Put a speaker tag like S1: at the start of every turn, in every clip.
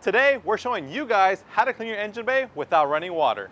S1: Today, we're showing you guys how to clean your engine bay without running water.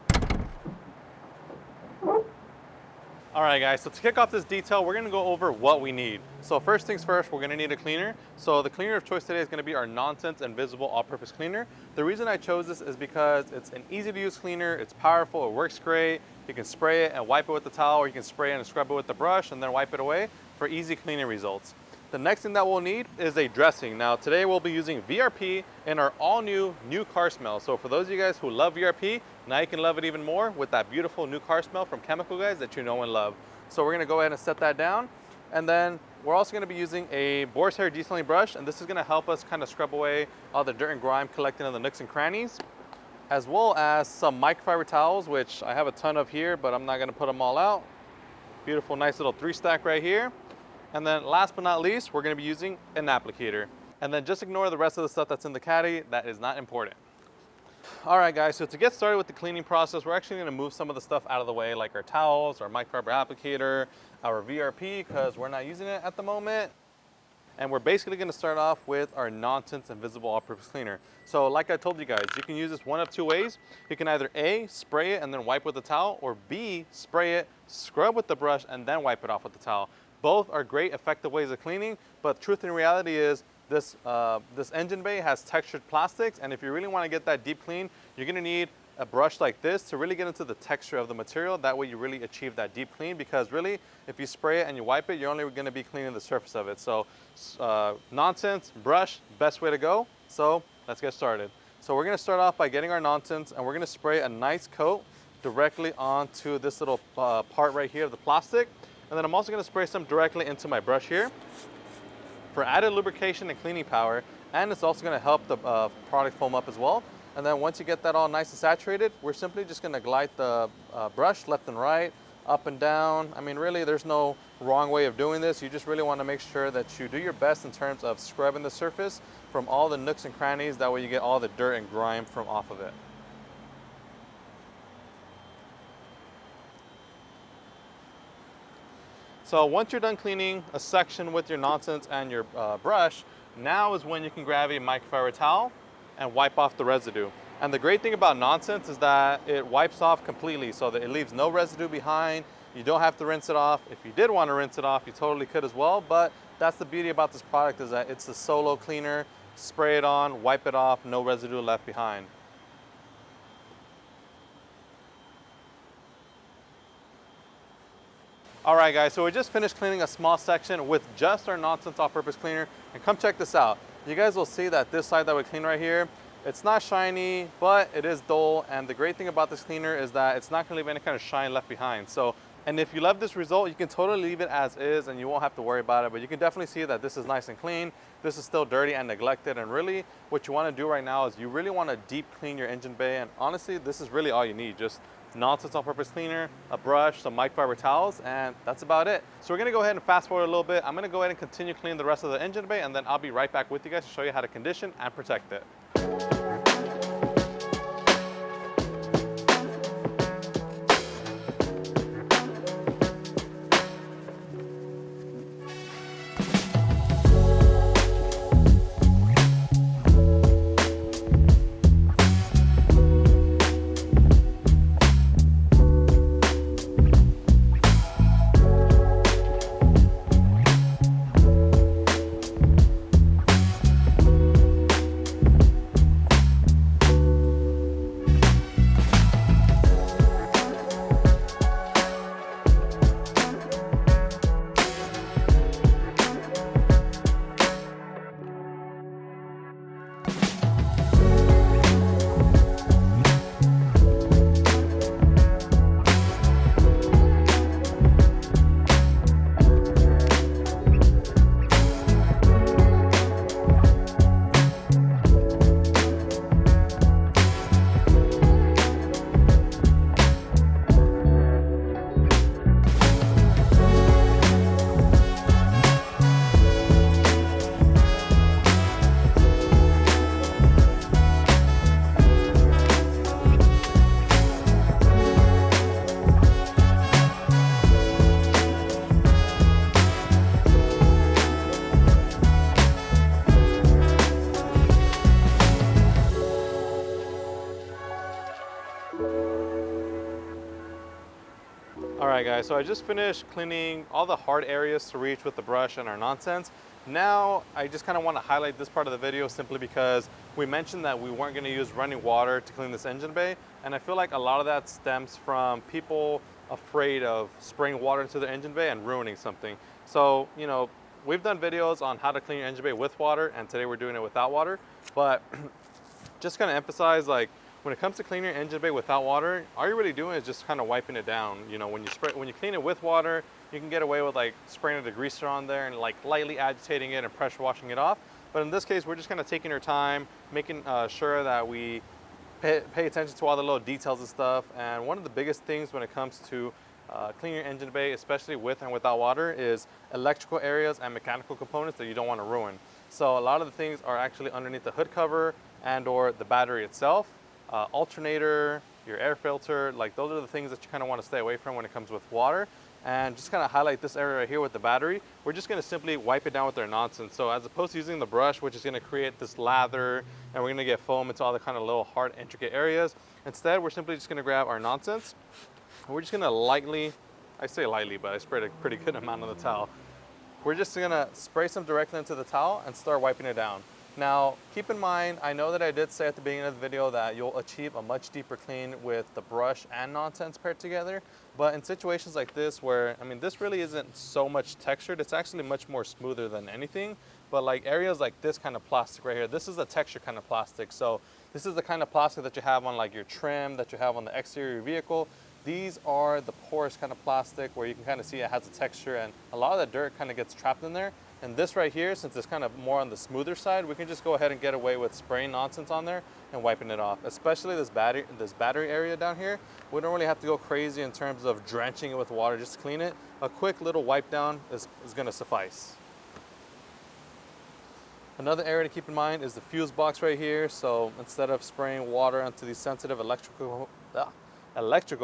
S1: All right guys, so to kick off this detail, we're gonna go over what we need. So first things first, we're gonna need a cleaner. So the cleaner of choice today is gonna be our Nonsense Invisible All-Purpose Cleaner. The reason I chose this is because it's an easy to use cleaner, it's powerful, it works great. You can spray it and wipe it with the towel, or you can spray it and scrub it with the brush and then wipe it away for easy cleaning results. The next thing that we'll need is a dressing. Now today we'll be using VRP in our all new car smell. So for those of you guys who love VRP, now you can love it even more with that beautiful new car smell from 𝘃𝗶𝗄 guys that you know and love. So we're gonna go ahead and set that down. And then we're also gonna be using a Boar's hair detailing brush, and this is gonna help us kind of scrub away all the dirt and grime collected in the nooks and crannies, as well as some microfiber towels, which I have a ton of here, but I'm not gonna put them all out. Beautiful, nice little 3-stack right here. And then last but not least, we're gonna be using an applicator. And then just ignore the rest of the stuff that's in the caddy. That is not important. All right guys, so to get started with the cleaning process, we're actually gonna move some of the stuff out of the way, like our towels, our microfiber applicator, our VRP, because we're not using it at the moment. And we're basically gonna start off with our Nonsense Invisible All-Purpose Cleaner. So like I told you guys, you can use this one of two ways. You can either A, spray it and then wipe with the towel, or B, spray it, scrub with the brush, and then wipe it off with the towel. Both are great, effective ways of cleaning, but truth and reality is this engine bay has textured plastics, and if you really want to get that deep clean, you're going to need a brush like this to really get into the texture of the material. That way you really achieve that deep clean, because really, if you spray it and you wipe it, you're only going to be cleaning the surface of it. So Nonsense, brush, best way to go. So let's get started. So we're going to start off by getting our Nonsense, and we're going to spray a nice coat directly onto this little part right here of the plastic. And then I'm also going to spray some directly into my brush here for added lubrication and cleaning power, and it's also going to help the product foam up as well. And then once you get that all nice and saturated, we're simply just going to glide the brush left and right, up and down. I mean, really, there's no wrong way of doing this. You just really want to make sure that you do your best in terms of scrubbing the surface from all the nooks and crannies. That way you get all the dirt and grime from off of it. So once you're done cleaning a section with your Nonsense and your brush, now is when you can grab a microfiber towel and wipe off the residue. And the great thing about Nonsense is that it wipes off completely, so that it leaves no residue behind. You don't have to rinse it off. If you did want to rinse it off, you totally could as well, but that's the beauty about this product, is that it's a solo cleaner. Spray it on, wipe it off, no residue left behind. All right guys, so we just finished cleaning a small section with just our Nonsense All-Purpose Cleaner, and come check this out. You guys will see that this side that we clean right here, it's not shiny, but it is dull, and the great thing about this cleaner is that it's not gonna leave any kind of shine left behind. So, and if you love this result, you can totally leave it as is and you won't have to worry about it, but you can definitely see that this is nice and clean. This is still dirty and neglected, and really what you wanna do right now is you really wanna deep clean your engine bay, and honestly, this is really all you need. Just Nonsense All-Purpose Cleaner, a brush, some microfiber towels, and that's about it. So we're gonna go ahead and fast forward a little bit. I'm gonna go ahead and continue cleaning the rest of the engine bay, and then I'll be right back with you guys to show you how to condition and protect it. Alright guys, so I just finished cleaning all the hard areas to reach with the brush and our nonsense. Now I just kind of want to highlight this part of the video simply because we mentioned that we weren't going to use running water to clean this engine bay, and I feel like a lot of that stems from people afraid of spraying water into their engine bay and ruining something. So, you know, we've done videos on how to clean your engine bay with water, and today we're doing it without water. But just kind of emphasize, like, when it comes to cleaning your engine bay without water, all you're really doing is just kind of wiping it down. You know, when you clean it with water, you can get away with like spraying a degreaser on there and like lightly agitating it and pressure washing it off. But in this case, we're just kind of taking our time, making sure that we pay attention to all the little details and stuff. And one of the biggest things when it comes to cleaning your engine bay, especially with and without water, is electrical areas and mechanical components that you don't want to ruin. So a lot of the things are actually underneath the hood cover and or the battery itself. Alternator, your air filter, like those are the things that you kind of want to stay away from when it comes with water. And just kind of highlight this area right here with the battery, we're just going to simply wipe it down with our nonsense. So as opposed to using the brush, which is going to create this lather and we're going to get foam into all the kind of little hard intricate areas, instead we're simply just going to grab our nonsense and we're just going to lightly, I say lightly, but I sprayed a pretty good amount on the towel. We're just going to spray some directly into the towel and start wiping it down. Now, keep in mind, I know that I did say at the beginning of the video that you'll achieve a much deeper clean with the brush and nonsense paired together. But in situations like this where, I mean, this really isn't so much textured, it's actually much more smoother than anything. But like areas like this kind of plastic right here, this is a texture kind of plastic. So this is the kind of plastic that you have on like your trim, that you have on the exterior of your vehicle. These are the porous kind of plastic where you can kind of see it has a texture and a lot of the dirt kind of gets trapped in there. And this right here, since it's kind of more on the smoother side, we can just go ahead and get away with spraying nonsense on there and wiping it off. Especially this battery area down here. We don't really have to go crazy in terms of drenching it with water just to clean it. A quick little wipe down is gonna suffice. Another area to keep in mind is the fuse box right here. So instead of spraying water onto these sensitive electrical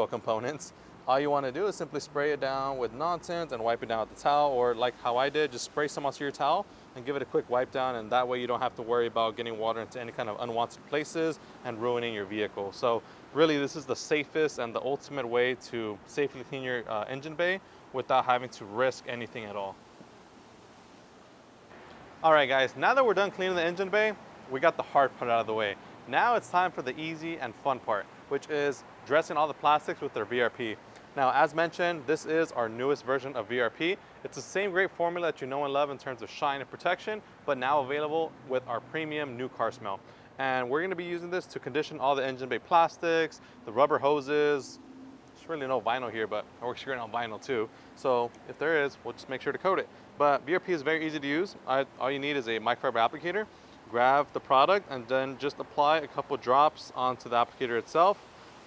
S1: components, all you want to do is simply spray it down with nonsense and wipe it down with the towel, or like how I did, just spray some onto your towel and give it a quick wipe down, and that way you don't have to worry about getting water into any kind of unwanted places and ruining your vehicle. So really this is the safest and the ultimate way to safely clean your engine bay without having to risk anything at all. Alright guys, now that we're done cleaning the engine bay, we got the hard part out of the way. Now it's time for the easy and fun part, which is dressing all the plastics with their VRP. Now, as mentioned, this is our newest version of VRP. It's the same great formula that you know and love in terms of shine and protection, but now available with our premium new car smell. And we're gonna be using this to condition all the engine bay plastics, the rubber hoses. There's really no vinyl here, but it works great on vinyl too. So if there is, we'll just make sure to coat it. But VRP is very easy to use. All you need is a microfiber applicator. Grab the product and then just apply a couple drops onto the applicator itself.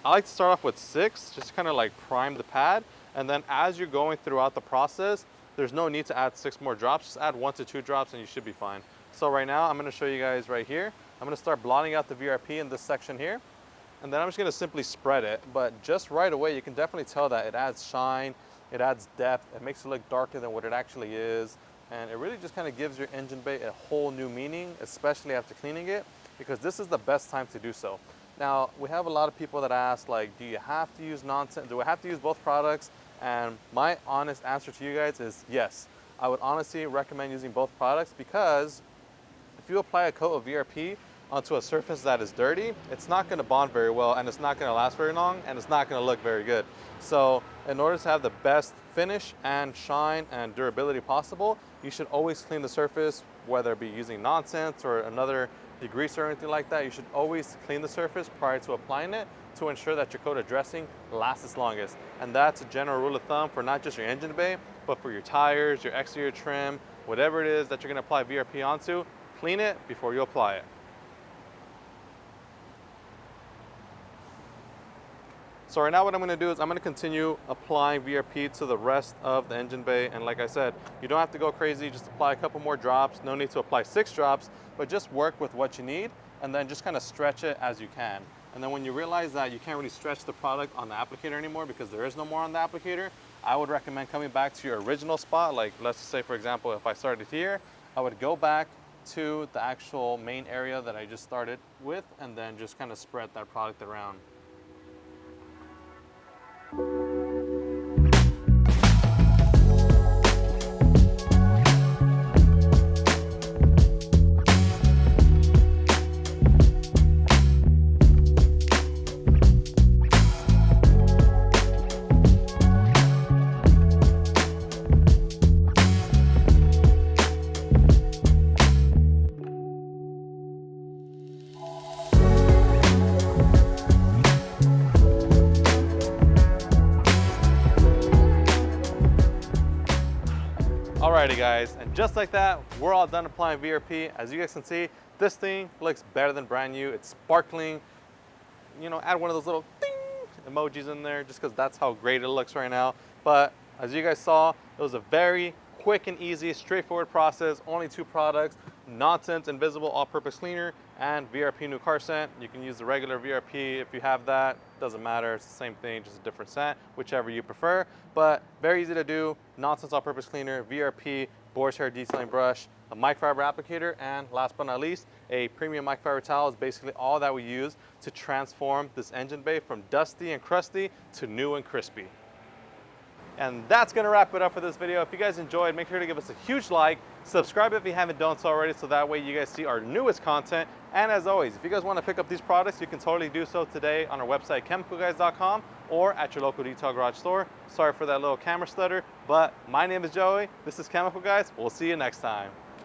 S1: I like to start off with 6, just to kind of like prime the pad. And then as you're going throughout the process, there's no need to add 6 more drops. Just add 1 to 2 drops and you should be fine. So right now, I'm gonna show you guys right here. I'm gonna start blotting out the VRP in this section here. And then I'm just gonna simply spread it. But just right away, you can definitely tell that it adds shine, it adds depth, it makes it look darker than what it actually is. And it really just kind of gives your engine bay a whole new meaning, especially after cleaning it, because this is the best time to do so. Now, we have a lot of people that ask, like, do you have to use nonsense? Do I have to use both products? And my honest answer to you guys is yes. I would honestly recommend using both products because if you apply a coat of VRP onto a surface that is dirty, it's not gonna bond very well and it's not gonna last very long and it's not gonna look very good. So in order to have the best finish and shine and durability possible, you should always clean the surface, whether it be using nonsense or another degreaser or anything like that. You should always clean the surface prior to applying it to ensure that your coat of dressing lasts its longest. And that's a general rule of thumb for not just your engine bay, but for your tires, your exterior trim, whatever it is that you're gonna apply VRP onto, clean it before you apply it. So right now what I'm gonna do is I'm gonna continue applying VRP to the rest of the engine bay. And like I said, you don't have to go crazy, just apply a couple more drops. No need to apply 6 drops, but just work with what you need and then just kind of stretch it as you can. And then when you realize that you can't really stretch the product on the applicator anymore because there is no more on the applicator, I would recommend coming back to your original spot. Like let's just say, for example, if I started here, I would go back to the actual main area that I just started with and then just kind of spread that product around. Alrighty guys, and just like that, we're all done applying VRP. As you guys can see, this thing looks better than brand new. It's sparkling. You know, add one of those little ding emojis in there just because that's how great it looks right now. But as you guys saw, it was a very quick and easy, straightforward process. Only 2 products, non-scent invisible all-purpose cleaner and VRP New Car Scent. You can use the regular VRP if you have that. Doesn't matter, it's the same thing, just a different scent, whichever you prefer. But very easy to do, non-scent all-purpose cleaner, VRP, Boar's hair detailing brush, a microfiber applicator, and last but not least, a premium microfiber towel is basically all that we use to transform this engine bay from dusty and crusty to new and crispy. And that's gonna wrap it up for this video. If you guys enjoyed, make sure to give us a huge like, subscribe if you haven't done so already, so that way you guys see our newest content. And as always, if you guys wanna pick up these products, you can totally do so today on our website, 𝘃𝗵𝗄𝗏𝑔uys.com, or at your local detail garage store. Sorry for that little camera stutter, but my name is Joey. This is 𝘃𝗵𝗄𝗏𝗍𝗍. We'll see you next time.